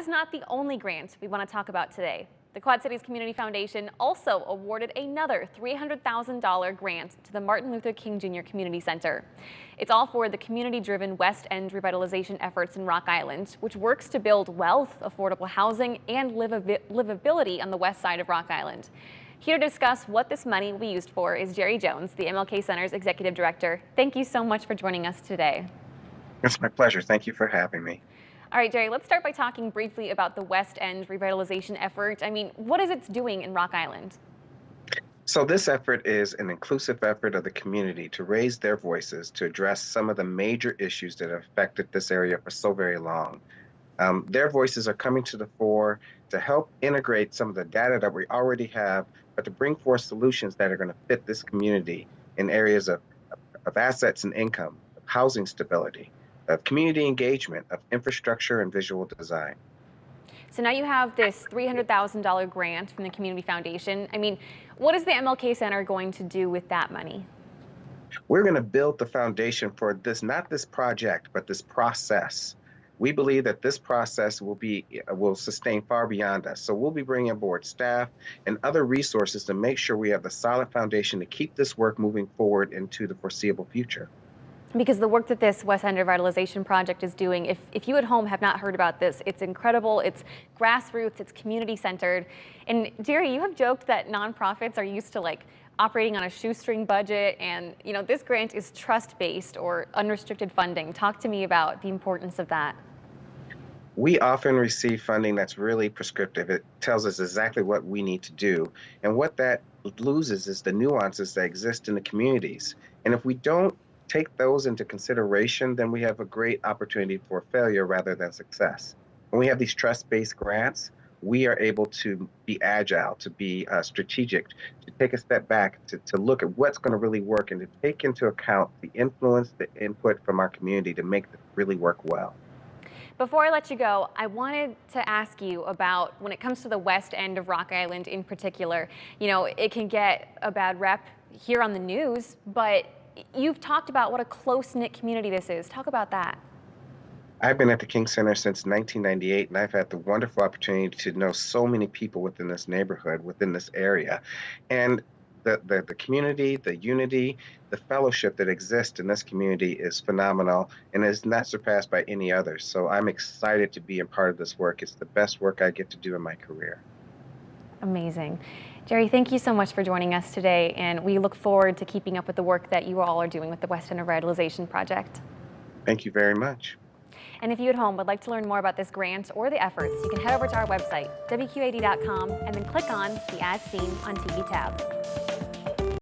Is not the only grant we want to talk about today. The Quad Cities Community Foundation also awarded another $300,000 grant to the Martin Luther King Jr. Community Center. It's all for the community-driven West End revitalization efforts in Rock Island, which works to build wealth, affordable housing, and livability on the west side of Rock Island. Here to discuss what this money will be used for is Jerry Jones, the MLK Center's Executive Director. Thank you so much for joining us today. It's my pleasure. Thank you for having me. All right, Jerry, let's start by talking briefly about the West End revitalization effort. What is it doing in Rock Island? So this effort is an inclusive effort of the community to raise their voices to address some of the major issues that have affected this area for so very long. Their voices are coming to the fore to help integrate some of the data that we already have, but to bring forth solutions that are going to fit this community in areas of assets and income, of housing stability, of community engagement, of infrastructure and visual design. So now you have this $300,000 grant from the Community Foundation. What is the MLK Center going to do with that money? We're going to build the foundation for this, not this project, but this process. We believe that this process will sustain far beyond us. So we'll be bringing aboard staff and other resources to make sure we have the solid foundation to keep this work moving forward into the foreseeable future. Because the work that this West End Revitalization Project is doing, if you at home have not heard about this, it's incredible, it's grassroots, it's community-centered. And Jerry, you have joked that nonprofits are used to operating on a shoestring budget, and this grant is trust-based or unrestricted funding. Talk to me about the importance of that. We often receive funding that's really prescriptive. It tells us exactly what we need to do. And what that loses is the nuances that exist in the communities. And if we don't take those into consideration, then we have a great opportunity for failure rather than success. When we have these trust-based grants, we are able to be agile, to be strategic, to take a step back, to look at what's going to really work and to take into account the influence, the input from our community to make this really work well. Before I let you go, I wanted to ask you about when it comes to the west end of Rock Island in particular. It can get a bad rep here on the news, but you've talked about what a close-knit community this is. Talk about that. I've been at the King Center since 1998, and I've had the wonderful opportunity to know so many people within this neighborhood, within this area. And the community, the unity, the fellowship that exists in this community is phenomenal and is not surpassed by any other. So I'm excited to be a part of this work. It's the best work I get to do in my career. Amazing. Jerry, thank you so much for joining us today, and we look forward to keeping up with the work that you all are doing with the West End Revitalization Project. Thank you very much. And if you at home would like to learn more about this grant or the efforts, you can head over to our website, WQAD.com, and then click on the As Seen on TV tab.